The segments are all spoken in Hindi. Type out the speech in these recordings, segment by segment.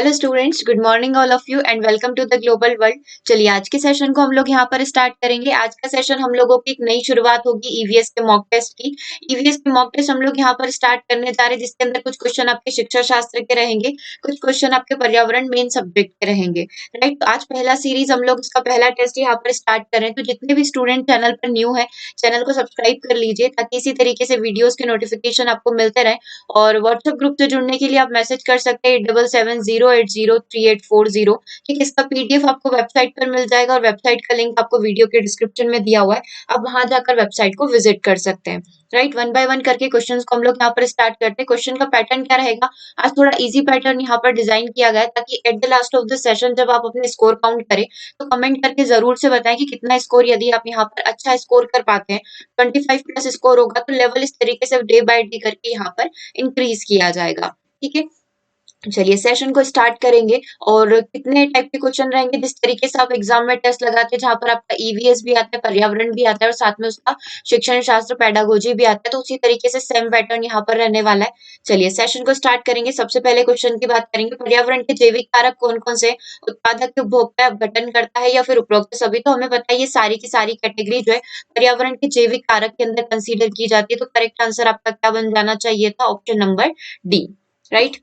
Hello students, good morning all of you and welcome to the global world. चलिए आज के सेशन को हम लोग यहाँ पर स्टार्ट करेंगे। आज का सेशन हम लोगों की एक नई शुरुआत होगी ईवीएस के मॉक टेस्ट की। ईवीएस के मॉक टेस्ट हम लोग यहाँ पर स्टार्ट करने जा रहे हैं, जिसके अंदर कुछ क्वेश्चन आपके शिक्षा शास्त्र के रहेंगे, कुछ क्वेश्चन आपके पर्यावरण मेन सब्जेक्ट के रहेंगे। राइट, तो आज पहला सीरीज हम लोग इसका पहला टेस्ट यहाँ पर स्टार्ट कर रहे हैं। तो जितने भी स्टूडेंट चैनल पर न्यू है, चैनल को सब्सक्राइब कर लीजिए ताकि इसी तरीके से वीडियोस के नोटिफिकेशन आपको मिलते रहे। और व्हाट्सएप ग्रुप से जुड़ने के लिए आप मैसेज कर सकते हैं 8770803840। ठीक है, इसका पीडीएफ आपको वेबसाइट पर मिल जाएगा और वेबसाइट का लिंक आपको वीडियो के डिस्क्रिप्शन में दिया हुआ है। आप वहां जाकर वेबसाइट को विजिट कर सकते हैं। राइट, वन बाय वन करके क्वेश्चंस को हम लोग यहाँ पर स्टार्ट करते हैं। क्वेश्चन का पैटर्न क्या रहेगा? आज थोड़ा इजी पैटर्न यहाँ पर डिजाइन किया गया है ताकि at the last of the session जब आप अपने स्कोर काउंट करें तो कमेंट करके जरूर से बताएं कि कितना स्कोर, यदि आप यहाँ पर अच्छा स्कोर कर पाते हैं, 25 प्लस स्कोर होगा तो लेवल इस तरीके से डे बाय डे करके यहाँ पर इंक्रीज किया जाएगा। ठीक है, चलिए सेशन को स्टार्ट करेंगे। और कितने टाइप के क्वेश्चन रहेंगे, जिस तरीके से आप एग्जाम में टेस्ट लगाते हैं जहां पर आपका ईवीएस भी आता है, पर्यावरण भी आता है और साथ में उसका शिक्षण शास्त्र पेडागोजी भी आता है, तो उसी तरीके से सेम पैटर्न यहाँ पर रहने वाला है। चलिए सेशन को स्टार्ट करेंगे। सबसे पहले क्वेश्चन की बात करेंगे, पर्यावरण के जैविक कारक कौन कौन से? उत्पादक, उपभोक्ता, अपघटन करता है या फिर उपरोक्त सभी? तो हमें पता है ये सारी की सारी कैटेगरी जो है पर्यावरण के जैविक कारक के अंदर कंसीडर की जाती है। तो करेक्ट आंसर आपका क्या बन जाना चाहिए था? Option number D. Right,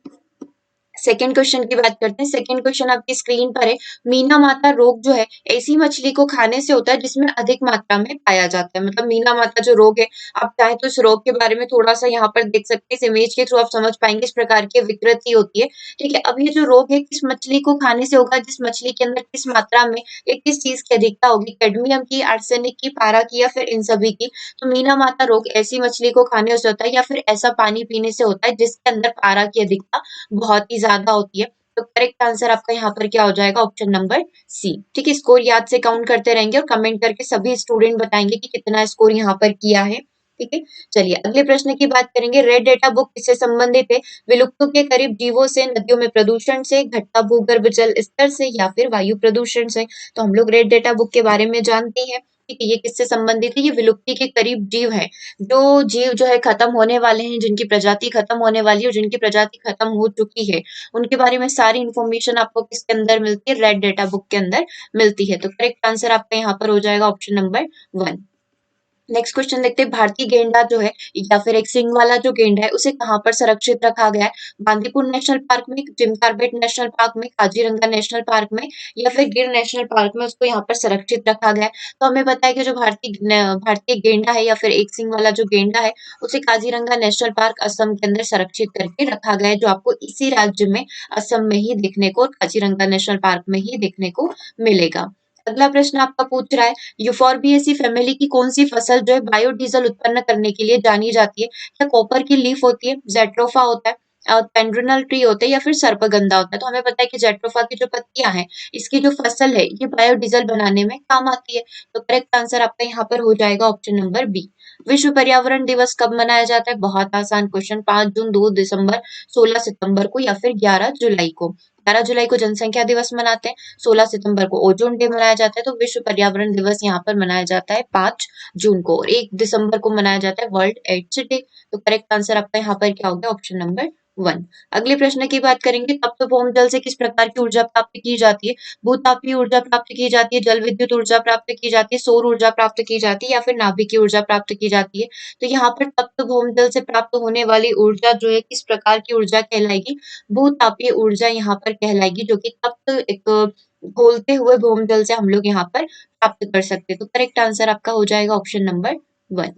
second question की बात करते हैं। सेकेंड क्वेश्चन आपकी स्क्रीन पर है। मीना माता रोग जो है ऐसी मछली को खाने से होता है जिसमें अधिक मात्रा में पाया जाता है। मतलब मीना माता जो रोग है, आप चाहे तो इस रोग के बारे में थोड़ा सा यहाँ पर देख सकते हैं। इस इमेज के थ्रू आप समझ पाएंगे इस प्रकार की विकृति होती है। ठीक है, अब ये जो रोग है किस मछली को खाने से होगा, जिस मछली के अंदर किस मात्रा में या किस चीज की अधिकता होगी? कैडमियम की, आर्सेनिक की, पारा की या फिर इन सभी की? तो मीना माता रोग ऐसी मछली को खाने से होता है या फिर ऐसा पानी पीने से होता है जिसके अंदर पारा की अधिकता बहुत ही ज्यादा होती है। तो करेक्ट आंसर आपका यहाँ पर क्या हो जाएगा? Option number C. ठीक है, स्कोर याद से काउंट करते रहेंगे और कमेंट करके सभी स्टूडेंट बताएंगे कि कितना स्कोर यहाँ पर किया है। ठीक है, चलिए अगले प्रश्न की बात करेंगे। रेड डेटा बुक किससे संबंधित है? विलुप्तों के करीब जीवों से, नदियों में प्रदूषण से, घटता भूगर्भ जल स्तर से या फिर वायु प्रदूषण से? तो हम लोग रेड डेटा बुक के बारे में जानते हैं। ठीक है, ये किससे संबंधित है? ये विलुप्ति के करीब जीव है, जो जीव जो है खत्म होने वाले हैं, जिनकी प्रजाति खत्म होने वाली है और जिनकी प्रजाति खत्म हो चुकी है, उनके बारे में सारी इंफॉर्मेशन आपको किसके अंदर मिलती है? रेड डेटा बुक के अंदर मिलती है। तो करेक्ट आंसर आपका यहाँ पर हो जाएगा ऑप्शन नंबर 1। नेक्स्ट क्वेश्चन देखते हैं। भारतीय गेंडा जो है या फिर एक सिंग वाला जो गेंडा है, उसे कहाँ पर संरक्षित रखा गया है? बांदीपुर नेशनल पार्क में, जिम कॉर्बेट नेशनल पार्क में, काजीरंगा नेशनल पार्क में या फिर गिर नेशनल पार्क में उसको यहाँ पर संरक्षित रखा गया है? तो हमें पता है कि जो भारतीय गेंडा है या फिर एक सिंग वाला जो गेंडा है, उसे काजीरंगा नेशनल पार्क असम के अंदर संरक्षित करके रखा गया है, जो आपको इसी राज्य में असम में ही देखने को, काजीरंगा नेशनल पार्क में ही देखने को मिलेगा। अगला प्रश्न आपका पूछ रहा है, यूफॉर्बिएसी फैमिली की कौन सी फसल जो है बायोडीजल उत्पन्न करने के लिए जानी जाती है? क्या कॉपर की लीफ होती है, जेट्रोफा होता है, पेंड्रिनल ट्री होता है या फिर सर्पगंधा होता है? तो हमें पता है कि जेट्रोफा की जो पत्तियां हैं, इसकी जो फसल है, ये बायोडीजल बनाने में काम आती है। तो करेक्ट आंसर आपका यहाँ पर हो जाएगा ऑप्शन नंबर बी। विश्व पर्यावरण दिवस कब मनाया जाता है? बहुत आसान क्वेश्चन, 5 जून, 2 दिसंबर, 16 सितंबर को या फिर 11 जुलाई को? 11 जुलाई को जनसंख्या दिवस मनाते हैं, 16 सितंबर को ओजोन डे मनाया जाता है। तो विश्व पर्यावरण दिवस यहाँ पर मनाया जाता है 5 जून को, और 1 दिसंबर को मनाया जाता है वर्ल्ड एड्स डे। तो करेक्ट आंसर आपका यहाँ पर क्या हो गया? Option number 1। अगले प्रश्न की बात करेंगे। तप्त भौम जल से किस प्रकार की ऊर्जा प्राप्त की जाती है? भूतापीय ऊर्जा प्राप्त की जाती है, जल विद्युत ऊर्जा प्राप्त की जाती है, सौर ऊर्जा प्राप्त की जाती है या फिर नाभिकीय ऊर्जा प्राप्त की जाती है? तो यहाँ पर तप्त भौम जल से प्राप्त होने वाली ऊर्जा जो है किस प्रकार की ऊर्जा कहलाएगी? भूतापीय ऊर्जा यहाँ पर कहलाएगी, जो कि तप्त एक घोलते हुए भौम जल से हम लोग यहाँ पर प्राप्त कर सकते हैं। तो करेक्ट आंसर आपका हो जाएगा ऑप्शन नंबर 1।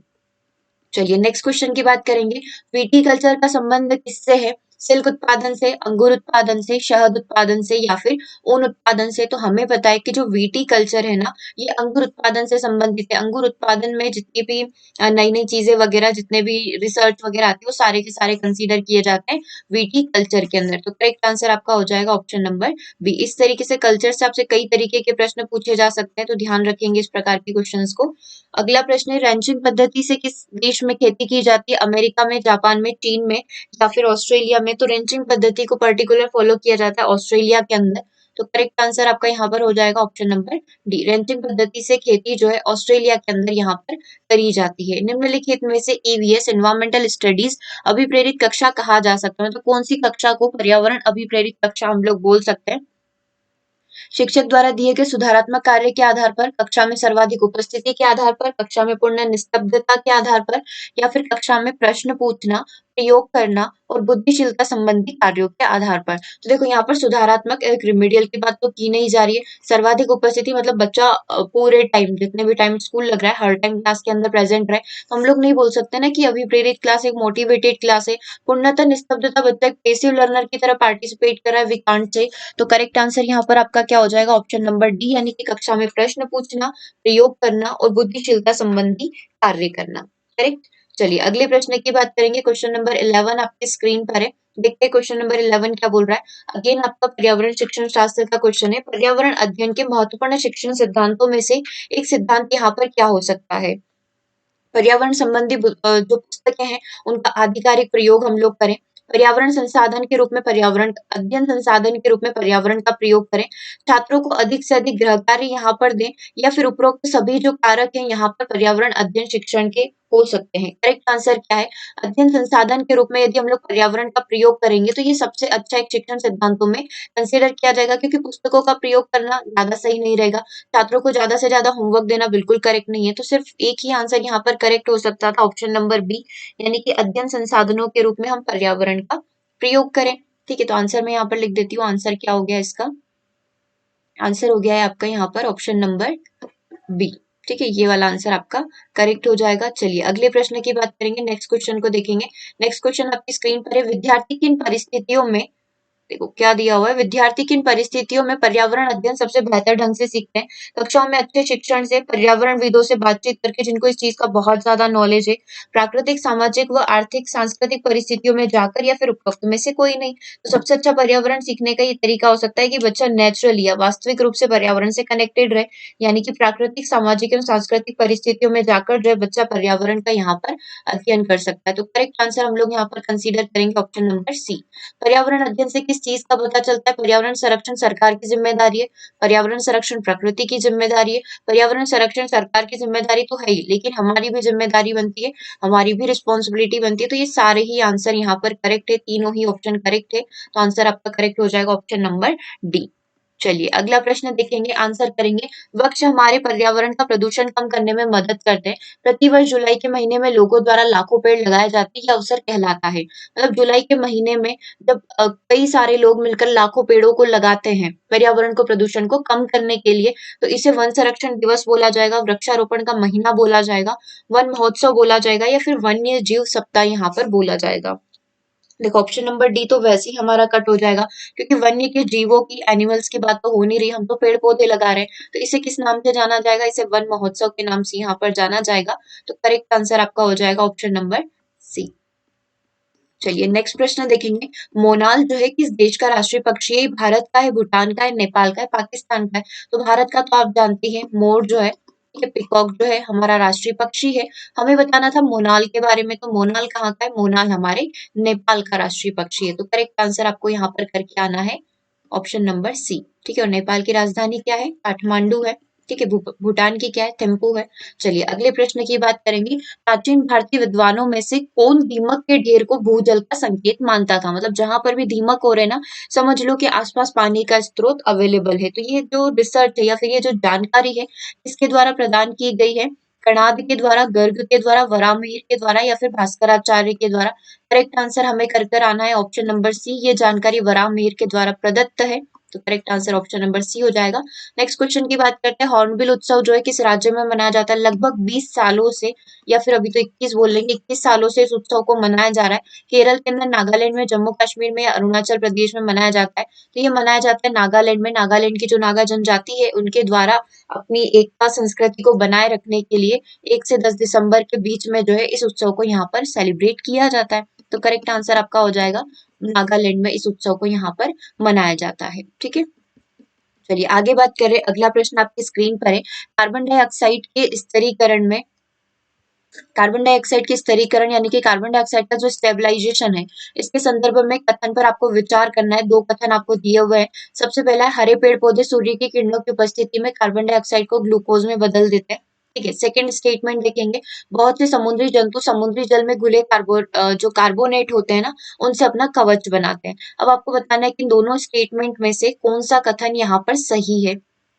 चलिए नेक्स्ट क्वेश्चन की बात करेंगे। विटीकल्चर का संबंध किससे है? सिल्क उत्पादन से, अंगूर उत्पादन से, शहद उत्पादन से या फिर ऊन उत्पादन से? तो हमें पता है कि जो विटीकल्चर है ना, ये अंगूर उत्पादन से संबंधित है। अंगूर उत्पादन में जितनी भी नई नई चीजें वगैरह, जितने भी रिसर्च वगैरह आती है, वो सारे के सारे कंसीडर किए जाते हैं विटीकल्चर के अंदर। तो करेक्ट आंसर आपका हो जाएगा ऑप्शन नंबर बी। इस तरीके से कल्चर से आपसे कई तरीके के प्रश्न पूछे जा सकते हैं, तो ध्यान रखेंगे इस प्रकार के क्वेश्चन को। अगला प्रश्न है, रैंचिंग पद्धति से किस देश में खेती की जाती है? अमेरिका में, जापान में, चीन में या फिर ऑस्ट्रेलिया में? तो रैंचिंग पद्धति को पर्टिकुलर फॉलो किया जाता है ऑस्ट्रेलिया के अंदर। तो करेक्ट आंसर आपका यहाँ पर हो जाएगा ऑप्शन नंबर डी। रेंचिंग पद्धति से खेती जो है ऑस्ट्रेलिया के अंदर यहाँ पर करी जाती है। निम्नलिखित में से ईवीएस एनवायरमेंटल स्टडीज अभिप्रेरित कक्षा कहा जा सकता है, तो कौन सी कक्षा को पर्यावरण अभिप्रेरित कक्षा हम लोग बोल सकते हैं? शिक्षक द्वारा दिए गए सुधारात्मक कार्य के आधार पर, कक्षा में सर्वाधिक उपस्थिति के आधार पर, कक्षा में पूर्ण निस्तब्धता के आधार पर, या फिर कक्षा में प्रश्न पूछना, प्रयोग करना और बुद्धिशीलता संबंधी कार्यों के आधार पर। तो देखो यहाँ पर सुधारात्मक एक रिमीडियल की बात तो की नहीं जा रही है। सर्वाधिक उपस्थिति मतलब बच्चा पूरे टाइम, जितने भी टाइम स्कूल लग रहा है, हर टाइम क्लास के अंदर प्रेजेंट रहे। तो हम लोग नहीं बोल सकते ना कि अभिप्रेरित क्लास एक मोटिवेटेड क्लास है। पूर्णतः निस्तब्धता, बच्चा एक पेसिव लर्नर की तरह पार्टिसिपेट कर रहा है, वी कांट से। तो करेक्ट आंसर यहाँ पर आपका क्या हो जाएगा? ऑप्शन नंबर डी, यानी कि कक्षा में प्रश्न पूछना, प्रयोग करना और बुद्धिशीलता संबंधी कार्य करना। करेक्ट। चलिए अगले प्रश्न की बात करेंगे। क्वेश्चन नंबर 11 आपकी स्क्रीन पर है। देखते हैं क्वेश्चन नंबर 11 क्या बोल रहा है। अगेन आपका पर्यावरण शिक्षण शास्त्र का क्वेश्चन है। पर्यावरण अध्ययन के महत्वपूर्ण शिक्षण सिद्धांतों में से एक सिद्धांत यहाँ पर क्या हो सकता है? पर्यावरण संबंधी जो पुस्तकें हैं उनका आधिकारिक प्रयोग हम लोग करें। पर्यावरण संसाधन के रूप में पर्यावरण अध्ययन संसाधन के रूप में पर्यावरण का प्रयोग करें। छात्रों को अधिक से अधिक गृह कार्य यहाँ पर दें, या फिर उपरोक्त सभी जो कारक हैं यहाँ पर पर्यावरण अध्ययन शिक्षण के हो सकते हैं। करेक्ट आंसर क्या है? अध्ययन संसाधन के रूप में यदि हम लोग पर्यावरण का प्रयोग करेंगे तो ये सबसे अच्छा एक शिक्षण सिद्धांतों में कंसिडर किया जाएगा, क्योंकि पुस्तकों का प्रयोग करना ज्यादा सही नहीं रहेगा। छात्रों को ज्यादा से ज्यादा होमवर्क देना बिल्कुल करेक्ट नहीं है। तो सिर्फ एक ही आंसर यहाँ पर करेक्ट हो सकता था, ऑप्शन नंबर बी, यानी कि अध्ययन संसाधनों के रूप में हम पर्यावरण का प्रयोग करें। ठीक है, तो आंसर मैं यहाँ पर लिख देती हूँ। आंसर क्या हो गया इसका? आंसर हो गया है आपका यहाँ पर ऑप्शन नंबर बी। ठीक है, ये वाला आंसर आपका करेक्ट हो जाएगा। चलिए अगले प्रश्न की बात करेंगे, नेक्स्ट क्वेश्चन को देखेंगे। नेक्स्ट क्वेश्चन आपकी स्क्रीन पर है। विद्यार्थी किन परिस्थितियों में, देखो क्या दिया हुआ है, विद्यार्थी किन परिस्थितियों में पर्यावरण अध्ययन सबसे बेहतर ढंग से सीखते हैं? कक्षाओं में अच्छे शिक्षण से, पर्यावरणविदों से बातचीत करके जिनको इस चीज का बहुत ज्यादा नॉलेज है, प्राकृतिक सामाजिक व आर्थिक सांस्कृतिक परिस्थितियों में जाकर, या फिर उपरोक्त में से कोई नहीं। तो सबसे अच्छा पर्यावरण सीखने का ये तरीका हो सकता है कि बच्चा नेचुरली या वास्तविक रूप से पर्यावरण से कनेक्टेड रहे, यानी कि प्राकृतिक सामाजिक एवं सांस्कृतिक परिस्थितियों में जाकर जो है बच्चा पर्यावरण का यहाँ पर अध्ययन कर सकता है। तो करेक्ट आंसर हम लोग यहाँ पर कंसीडर करेंगे ऑप्शन नंबर सी। पर्यावरण अध्ययन से किस चीज का पता चलता है? पर्यावरण संरक्षण सरकार की जिम्मेदारी है, पर्यावरण संरक्षण प्रकृति की जिम्मेदारी है। पर्यावरण संरक्षण सरकार की जिम्मेदारी तो है ही, लेकिन हमारी भी जिम्मेदारी बनती है, हमारी भी रिस्पॉन्सिबिलिटी बनती है। तो ये सारे ही आंसर यहाँ पर करेक्ट है, तीनों ही ऑप्शन करेक्ट है। तो आंसर आपका करेक्ट हो जाएगा ऑप्शन नंबर डी। चलिए अगला प्रश्न देखेंगे, आंसर करेंगे। वृक्ष हमारे पर्यावरण का प्रदूषण कम करने में मदद करते हैं। प्रतिवर्ष जुलाई के महीने में लोगों द्वारा लाखों पेड़ लगाए जाते हैं, यह अवसर कहलाता है। मतलब जुलाई के महीने में जब कई सारे लोग मिलकर लाखों पेड़ों को लगाते हैं पर्यावरण को प्रदूषण को कम करने के लिए, तो इसे वन संरक्षण दिवस बोला जाएगा, वृक्षारोपण का महीना बोला जाएगा, वन महोत्सव बोला जाएगा, या फिर वन्य जीव सप्ताह यहाँ पर बोला जाएगा। देखो ऑप्शन नंबर डी तो वैसे ही हमारा कट हो जाएगा, क्योंकि वन्य के जीवों की, एनिमल्स की बात तो हो नहीं रही, हम तो पेड़ पौधे लगा रहे हैं। तो इसे किस नाम से जाना जाएगा? इसे वन महोत्सव के नाम से यहाँ पर जाना जाएगा। तो करेक्ट आंसर आपका हो जाएगा ऑप्शन नंबर सी। चलिए नेक्स्ट प्रश्न देखेंगे। मोनाल जो है किस देश का राष्ट्रीय पक्षी है? भारत का है, भूटान का है, नेपाल का है, पाकिस्तान का है? तो भारत का तो आप जानते हैं, मोर जो है, ठीक है, पिकॉक जो है हमारा राष्ट्रीय पक्षी है। हमें बताना था मोनाल के बारे में, तो मोनाल कहाँ का है? मोनाल हमारे नेपाल का राष्ट्रीय पक्षी है। तो करेक्ट आंसर आपको यहाँ पर करके आना है ऑप्शन नंबर सी। ठीक है, और नेपाल की राजधानी क्या है? काठमांडू है। ठीक है, भूटान की क्या है? थिम्पू है। चलिए अगले प्रश्न की बात करेंगे। प्राचीन भारतीय विद्वानों में से कौन दीमक के ढेर को भूजल का संकेत मानता था? मतलब जहां पर भी दीमक हो रहे ना, समझ लो कि आसपास पानी का स्रोत अवेलेबल है। तो ये जो रिसर्च है या फिर ये जो जानकारी है, इसके द्वारा प्रदान की गई है। कणाद के द्वारा, गर्ग के द्वारा, वरामिहिर के द्वारा, या फिर भास्कराचार्य के द्वारा? करेक्ट आंसर हमें कर कर आना है ऑप्शन नंबर सी। ये जानकारी वरामिहिर के द्वारा प्रदत्त है। तो correct answer option number C हो जाएगा। नेक्स्ट क्वेश्चन की बात करते हैं। हॉर्नबिल उत्सव जो है किस राज्य में मनाया जाता है? लगभग 20 सालों से, या फिर अभी तो 21 बोल लेंगे, 21 सालों से इस उत्सव को मनाया जा रहा है। केरल के अंदर, नागालैंड में, जम्मू कश्मीर में या अरुणाचल प्रदेश में मनाया जाता है? तो ये मनाया जाता है नागालैंड में। नागालैंड की जो नागा जनजाति है उनके द्वारा अपनी एकता संस्कृति को बनाए रखने के लिए 1 से 10 दिसंबर के बीच में जो है इस उत्सव को यहाँ पर सेलिब्रेट किया जाता है। तो करेक्ट आंसर आपका हो जाएगा, नागालैंड में इस उत्सव को यहाँ पर मनाया जाता है। ठीक है, चलिए आगे बात करें। अगला प्रश्न आपकी स्क्रीन पर है। कार्बन डाइऑक्साइड के स्थिरीकरण में कार्बन डाइऑक्साइड के स्तरीकरण यानी कि कार्बन डाइऑक्साइड का जो स्टेबलाइजेशन है, इसके संदर्भ में कथन पर आपको विचार करना है। दो कथन आपको दिए हुए हैं। सबसे पहला है, हरे पेड़ पौधे सूर्य की किरणों की उपस्थिति में कार्बन डाइऑक्साइड को ग्लूकोज में बदल देते हैं। ठीक है। सेकंड स्टेटमेंट देखेंगे, बहुत से समुद्री जंतु समुद्री जल में घुले जो कार्बोनेट होते हैं ना, उनसे अपना कवच बनाते हैं। अब आपको बताना है कि दोनों स्टेटमेंट में से कौन सा कथन यहाँ पर सही है।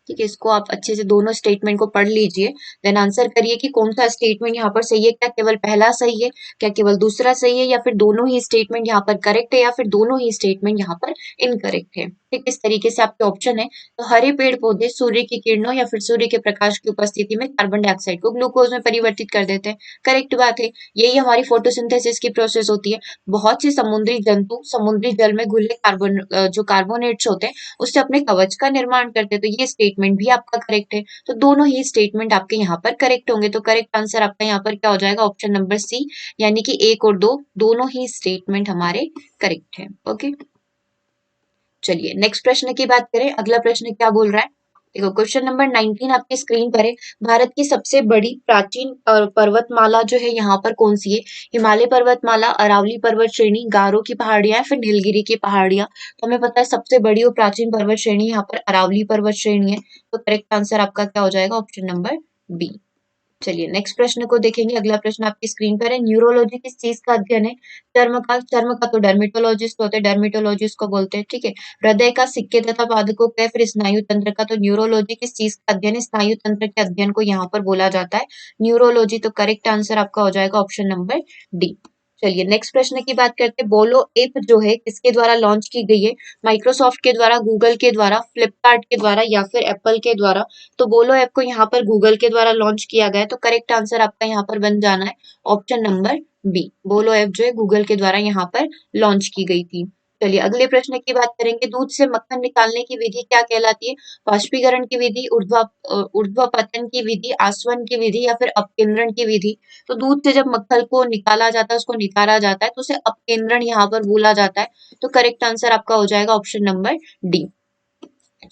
ठीक है, इसको आप अच्छे से दोनों स्टेटमेंट को पढ़ लीजिए, देन आंसर करिए कि कौन सा स्टेटमेंट यहाँ पर सही है। क्या केवल पहला सही है, क्या केवल दूसरा सही है, या फिर दोनों ही स्टेटमेंट यहाँ पर करेक्ट है, या फिर दोनों ही स्टेटमेंट यहाँ पर इनकरेक्ट है। ठीक, इस तरीके से आपके ऑप्शन है। तो हरे पेड़ पौधे सूर्य की किरणों या फिर सूर्य के प्रकाश की उपस्थिति में कार्बन डाइऑक्साइड को ग्लूकोज में परिवर्तित कर देते हैं। करेक्ट बात है, यही हमारी फोटोसिंथेसिस की प्रोसेस होती है। बहुत से समुद्री जंतु समुद्री जल में घुले जो कार्बोनेट्स होते हैं, उससे अपने कवच का निर्माण करते हैं। तो ये स्टेटमेंट भी आपका करेक्ट है। तो दोनों ही स्टेटमेंट आपके यहाँ पर करेक्ट होंगे। तो करेक्ट आंसर आपका यहाँ पर क्या हो जाएगा, ऑप्शन नंबर सी, यानी कि एक और दो दोनों ही स्टेटमेंट हमारे करेक्ट है। ओके, चलिए नेक्स्ट प्रश्न की बात करें। अगला प्रश्न क्या बोल रहा है, देखो क्वेश्चन नंबर 19 आपकी स्क्रीन पर है। भारत की सबसे बड़ी प्राचीन पर्वतमाला जो है यहाँ पर कौन सी है? हिमालय पर्वतमाला, अरावली पर्वत श्रेणी, गारो की पहाड़ियां या फिर नीलगिरी की पहाड़ियां। तो हमें पता है सबसे बड़ी और प्राचीन पर्वत श्रेणी यहाँ पर अरावली पर्वत श्रेणी है। तो करेक्ट आंसर आपका क्या हो जाएगा, ऑप्शन नंबर बी। चलिए नेक्स्ट प्रश्न को देखेंगे। अगला प्रश्न आपकी स्क्रीन पर है। न्यूरोलॉजी किस चीज का अध्ययन है? चर्म का तो डर्मेटोलॉजिस्ट होते हैं, डर्मेटोलॉजिस्ट को बोलते हैं। ठीक है। हृदय का, सिक्के तथा पादकों का, फिर स्नायु तंत्र का। तो न्यूरोलॉजी किस चीज का अध्ययन है? स्नायु तंत्र के अध्ययन को यहाँ पर बोला जाता है न्यूरोलॉजी। तो करेक्ट आंसर आपका हो जाएगा ऑप्शन नंबर डी। चलिए नेक्स्ट प्रश्न की बात करते हैं। बोलो ऐप जो है किसके द्वारा लॉन्च की गई है? माइक्रोसॉफ्ट के द्वारा, गूगल के द्वारा, फ्लिपकार्ट के द्वारा या फिर एप्पल के द्वारा। तो बोलो ऐप को यहाँ पर गूगल के द्वारा लॉन्च किया गया है। तो करेक्ट आंसर आपका यहाँ पर बन जाना है ऑप्शन नंबर बी। बोलो ऐप जो है गूगल के द्वारा यहाँ पर लॉन्च की गई थी। चलिए अगले प्रश्न की बात करेंगे। दूध से मक्खन निकालने की विधि क्या कहलाती है? वाष्पीकरण की विधि, ऊर्ध्वापतन की विधि, आसवन की विधि या फिर अपकेंद्रण की विधि। तो दूध से जब मक्खन को निकाला जाता है, उसको निकाला जाता है, तो उसे अपकेंद्रण यहाँ पर बोला जाता है। तो करेक्ट आंसर आपका हो जाएगा ऑप्शन नंबर डी।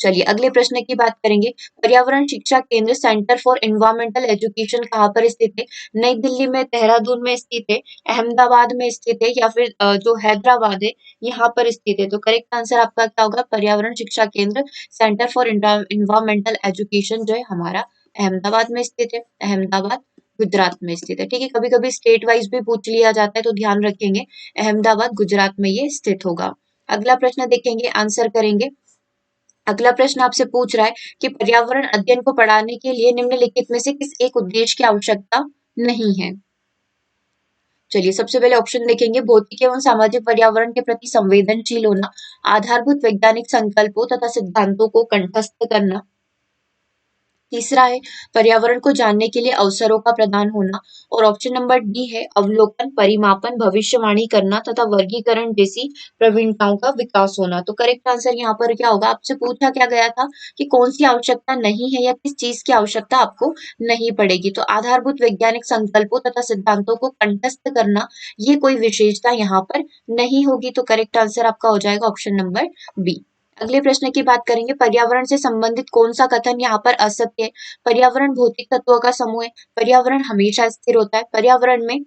चलिए अगले प्रश्न की बात करेंगे। पर्यावरण शिक्षा केंद्र सेंटर फॉर एनवायरमेंटल एजुकेशन कहाँ पर स्थित है? नई दिल्ली में, देहरादून में स्थित है, अहमदाबाद में स्थित है या फिर जो हैदराबाद है यहाँ पर स्थित है। तो करेक्ट आंसर आपका क्या होगा? पर्यावरण शिक्षा केंद्र सेंटर फॉर एनवायरमेंटल एजुकेशन जो है हमारा अहमदाबाद में स्थित है। अहमदाबाद गुजरात में स्थित है। ठीक है, कभी कभी स्टेट वाइज भी पूछ लिया जाता है, तो ध्यान रखेंगे अहमदाबाद गुजरात में ये स्थित होगा। अगला प्रश्न देखेंगे, आंसर करेंगे। अगला प्रश्न आपसे पूछ रहा है कि पर्यावरण अध्ययन को पढ़ाने के लिए निम्नलिखित में से किस एक उद्देश्य की आवश्यकता नहीं है? चलिए सबसे पहले ऑप्शन देखेंगे। भौतिक एवं सामाजिक पर्यावरण के प्रति संवेदनशील होना, आधारभूत वैज्ञानिक संकल्पों तथा सिद्धांतों को कंठस्थ करना। तीसरा है पर्यावरण को जानने के लिए अवसरों का प्रदान होना। और ऑप्शन नंबर डी है अवलोकन, परिमापन, भविष्यवाणी करना तथा वर्गीकरण जैसी प्रवीणताओं का विकास होना। तो करेक्ट आंसर यहाँ पर क्या होगा? आपसे पूछा क्या गया था कि कौन सी आवश्यकता नहीं है या किस चीज की आवश्यकता आपको नहीं पड़ेगी। तो आधारभूत वैज्ञानिक संकल्पों तथा सिद्धांतों को कंठस्थ करना, ये कोई विशेषता यहाँ पर नहीं होगी। तो करेक्ट आंसर आपका हो जाएगा ऑप्शन नंबर बी। अगले प्रश्न की बात करेंगे। पर्यावरण से संबंधित कौन सा कथन यहाँ पर असत्य है? पर्यावरण भौतिक तत्वों का समूह है, पर्यावरण हमेशा स्थिर होता है, पर्यावरण में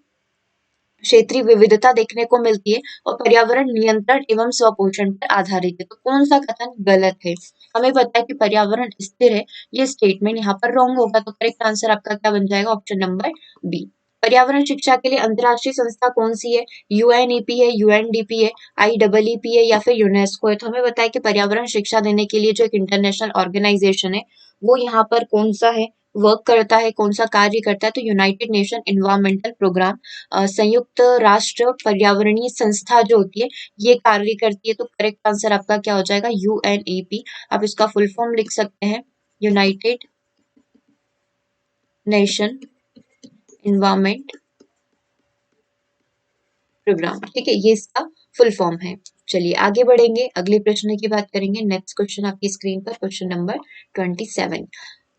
क्षेत्रीय विविधता देखने को मिलती है और पर्यावरण नियंत्रण एवं स्वपोषण पर आधारित है। तो कौन सा कथन गलत है? हमें पता है कि पर्यावरण स्थिर है, ये स्टेटमेंट यहाँ पर रॉन्ग होगा। तो करेक्ट आंसर आपका क्या बन जाएगा? Option number B. पर्यावरण शिक्षा के लिए अंतर्राष्ट्रीय संस्था कौन सी है? यूएनईपी है, यूएनडीपी है, आईईई है या फिर यूनेस्को है। तो हमें पता है कि पर्यावरण शिक्षा देने के लिए जो एक इंटरनेशनल ऑर्गेनाइजेशन है, वो यहाँ पर कौन सा है, वर्क करता है, कौन सा कार्य करता है? तो यूनाइटेड नेशन एनवायरमेंटल प्रोग्राम, संयुक्त राष्ट्र पर्यावरणीय संस्था जो होती है, ये कार्य करती है। तो करेक्ट आंसर आपका क्या हो जाएगा? यूएनईपी। आप इसका फुल फॉर्म लिख सकते हैं, यूनाइटेड नेशन एनवायरमेंट प्रोग्राम। ठीक है, ये इसका फुल फॉर्म है। चलिए आगे बढ़ेंगे, अगले प्रश्न की बात करेंगे। नेक्स्ट क्वेश्चन आपकी स्क्रीन पर, क्वेश्चन नंबर 27।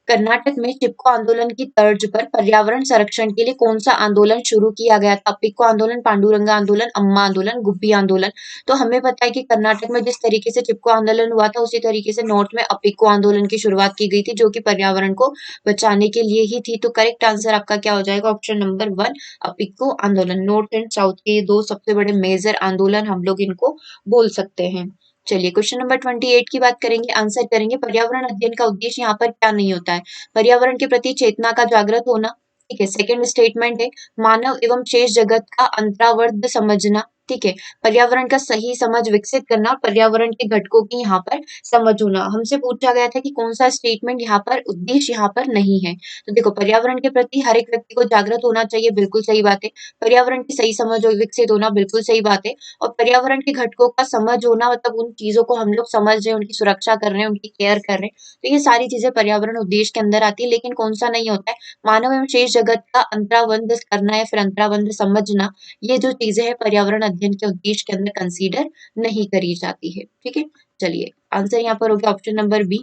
कर्नाटक में चिपको आंदोलन की तर्ज पर पर्यावरण संरक्षण के लिए कौन सा आंदोलन शुरू किया गया था? पिपको आंदोलन, पांडुरंगा आंदोलन, अम्मा आंदोलन, गुब्बी आंदोलन। तो हमें पता है कि कर्नाटक में जिस तरीके से चिपको आंदोलन हुआ था उसी तरीके से नॉर्थ में अपिको आंदोलन की शुरुआत की गई थी, जो कि पर्यावरण को बचाने के लिए ही थी। तो करेक्ट आंसर आपका क्या हो जाएगा? ऑप्शन नंबर 1 अपिको आंदोलन। नॉर्थ एंड साउथ के ये दो सबसे बड़े मेजर आंदोलन हम लोग इनको बोल सकते हैं। चलिए क्वेश्चन नंबर 28 की बात करेंगे, आंसर करेंगे। पर्यावरण अध्ययन का उद्देश्य यहाँ पर क्या नहीं होता है? पर्यावरण के प्रति चेतना का जागृत होना। ठीक है, सेकंड स्टेटमेंट है मानव एवं शेष जगत का अंतरावर्त समझना। ठीक है, पर्यावरण का सही समझ विकसित करना और पर्यावरण के घटकों की यहाँ पर समझ होना। हमसे पूछा गया था कि कौन सा स्टेटमेंट यहाँ पर उद्देश्य यहाँ पर नहीं है। तो देखो, पर्यावरण के प्रति हर एक व्यक्ति को जागृत होना चाहिए, बिल्कुल सही बात है। पर्यावरण की सही समझ और विकसित होना, बिल्कुल सही बात है। और पर्यावरण के घटकों का समझ होना मतलब उन चीजों को हम लोग समझ रहे हैं, उनकी सुरक्षा कर रहे हैं, उनकी केयर कर रहे हैं। तो ये सारी चीजें पर्यावरण उद्देश्य के अंदर आती है। लेकिन कौन सा नहीं होता है? मानव एवं शेष जगत का अंतराबंध करना या फिर अंतराबंध समझना, ये जो चीजें हैं पर्यावरण अध्ययन के उद्देश्य के अंदर कंसीडर नहीं करी जाती है। ठीक है, चलिए आंसर यहाँ पर हो गया option number B.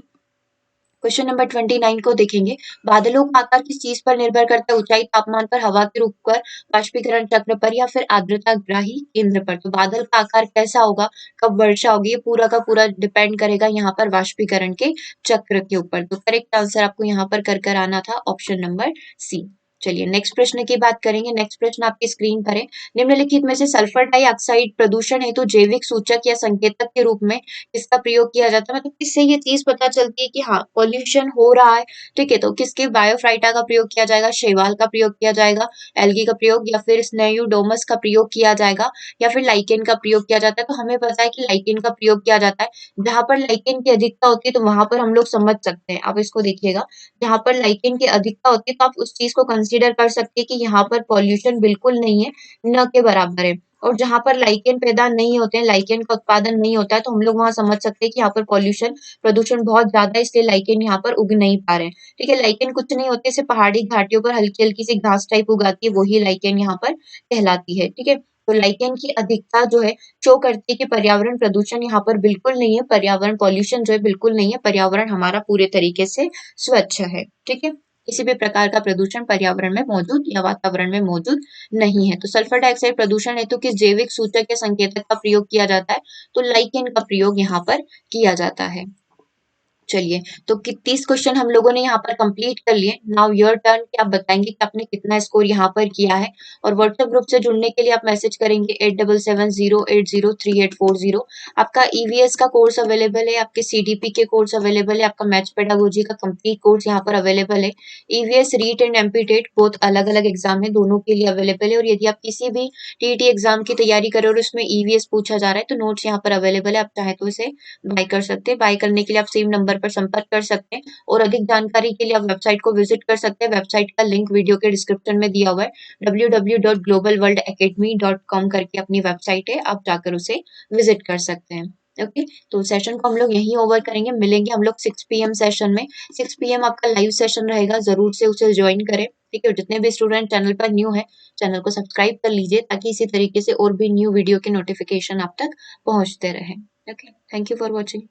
Question number 29 को देखेंगे। बादलों का आकार किस चीज पर निर्भर करता है? ऊंचाई, तापमान पर, हवा के रूप पर, बाष्पीकरण चक्र पर या फिर आर्द्रता ग्राही केंद्र पर? तो बादल का आकार कैसा होगा, कब वर्षा होगी, ये पूरा का पूरा डिपेंड करेगा यहाँ पर वाष्पीकरण के चक्र के ऊपर। तो करेक्ट आंसर आपको यहाँ पर कर आना था ऑप्शन नंबर सी। चलिए नेक्स्ट प्रश्न की बात करेंगे। नेक्स्ट प्रश्न आपकी स्क्रीन पर है। निम्नलिखित में से सल्फर डाइऑक्साइड प्रदूषण हेतु जैविक सूचक या संकेतक के रूप में किसका प्रयोग किया जाता है? मतलब किससे ये चीज पता चलती है कि हाँ पॉल्यूशन हो रहा है। ठीक है, तो किसके बायोफ्राइटा का प्रयोग किया जाएगा, शैवाल का प्रयोग किया जाएगा, एल्गी का प्रयोग, या फिर स्नेयूडोमस का प्रयोग किया जाएगा, या फिर लाइकेन का प्रयोग किया जाता है? तो हमें पता है कि लाइकेन का प्रयोग किया जाता है। जहां पर लाइकेन की अधिकता होती है तो वहां पर हम लोग समझ सकते हैं। आप इसको देखिएगा, जहां पर लाइकेन की अधिकता होती है तो आप उस चीज को कंसीडर कर सकते हैं कि यहाँ पर पॉल्यूशन बिल्कुल नहीं है, न के बराबर है। और जहां पर लाइकेन पैदा नहीं होते हैं, लाइकेन का उत्पादन नहीं होता है, तो हम लोग वहां समझ सकते हैं कि यहाँ पर पॉल्यूशन प्रदूषण बहुत ज्यादा है, इसलिए लाइकेन यहाँ पर उग नहीं पा रहे हैं। ठीक है, लाइकेन कुछ नहीं होते, सिर्फ पहाड़ी घाटियों पर हल्की हल्की सी घास टाइप उगाती है, वही लाइकेन यहाँ पर कहलाती है। ठीक है, तो लाइकेन की अधिकता जो है शो करती है कि पर्यावरण प्रदूषण यहाँ पर बिल्कुल नहीं है, पर्यावरण पॉल्यूशन जो है बिल्कुल नहीं है, पर्यावरण हमारा पूरे तरीके से स्वच्छ है। ठीक है, किसी भी प्रकार का प्रदूषण पर्यावरण में मौजूद या वातावरण में मौजूद नहीं है। तो सल्फर डाइऑक्साइड प्रदूषण हेतु किस जैविक सूचक या संकेतक का प्रयोग किया जाता है? तो लाइकेन का प्रयोग यहाँ पर किया जाता है। चलिए, तो 30 क्वेश्चन हम लोगों ने यहाँ पर कंप्लीट कर लिए। नाउ योर टर्न कि आप बताएंगे कि आपने कितना स्कोर यहाँ पर किया है। और व्हाट्सएप ग्रुप से जुड़ने के लिए आप मैसेज करेंगे 8770803840। आपका ईवीएस का कोर्स अवेलेबल है, आपके सीडीपी के कोर्स अवेलेबल है, आपका मैथ्स पेडागोजी का कंप्लीट कोर्स यहाँ पर अवेलेबल है। EVS REET and MP TET both अलग अलग एग्जाम है, दोनों के लिए अवेलेबल है। और यदि आप किसी भी टीईटी एग्जाम की तैयारी कर रहे हो और उसमें ईवीएस पूछा जा रहा है तो नोट्स यहाँ पर अवेलेबल है, आप चाहे तो इसे बाय कर सकते हैं। बाय करने के लिए आप सेम नंबर पर संपर्क कर सकते हैं और अधिक जानकारी के लिए आप वेबसाइट को विजिट कर सकते हैं। वेबसाइट का लिंक वीडियो के डिस्क्रिप्शन में दिया हुआ है, www.globalworldacademy.com करके अपनी वेबसाइट है, आप जाकर उसे विजिट कर सकते हैं। ओके, तो सेशन को हम लोग यहीं ओवर करेंगे, मिलेंगे हम लोग 6 PM सेशन में। 6 PM आपका लाइव सेशन रहेगा, जरूर से उसे ज्वाइन करें। ठीक है, जितने भी स्टूडेंट चैनल पर न्यू है, चैनल को सब्सक्राइब कर लीजिए ताकि इसी तरीके से और भी न्यू वीडियो के नोटिफिकेशन आप तक पहुंचते रहे। Okay, thank you for watching.